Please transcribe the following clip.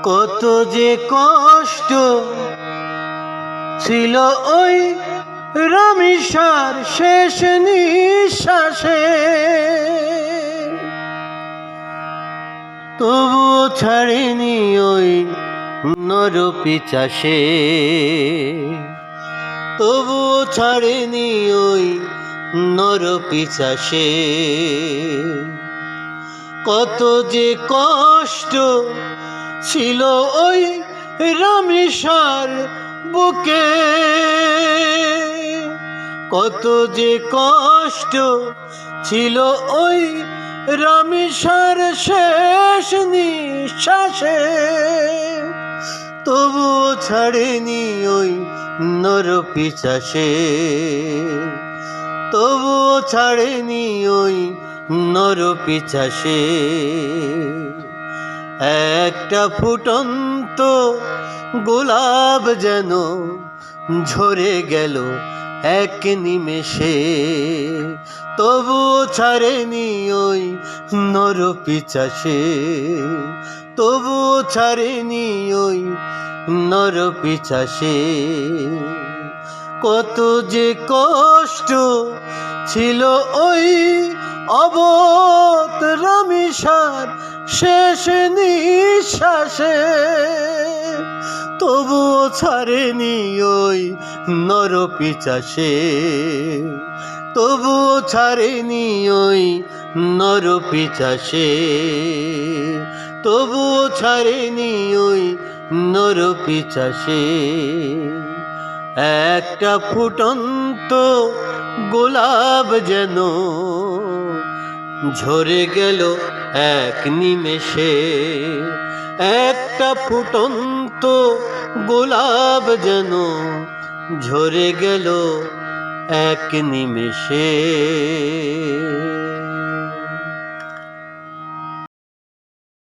কত যে কষ্ট ছিল ওই রামিসার শেষ নিঃশ্বাসে, তবুও ছাড়েনি ওই নরপিচাসে, তবুও ছাড়েনি ওই নরপিচাসে। কত যে কষ্ট ছিল ওই রামিসার বুকে, কত যে কষ্ট ছিল ওই রামিসার শেষ নিঃশ্বাসে, তবুও ছাড়েনি ওই নরপিচাসে, তবুও ছাড়েনি ওই নরপিচাসে। একটা ফুটন্ত গোলাপ যেন ঝরে গেল এক নিমেষে, তবুও ছাড়েনি ওই নরপিচাসে, তবুও ছাড়েনি ওই নরপিচাসে। কত যে কষ্ট ছিল ওই অবোধ রামিসার শেষ নিঃশ্বাসে, তবুও ছাড়েনি ওই নরপিচাসে, তবুও ছাড়েনি ওই নরপিচাসে, তবুও ছাড়েনি ওই নরপিচাসে। একটা ফুটন্ত গোলাপ যেন ঝরে গেল এক নিমেষে, একটা ফুটন্ত গোলাপ যেন ঝরে গেল এক নিমেষে।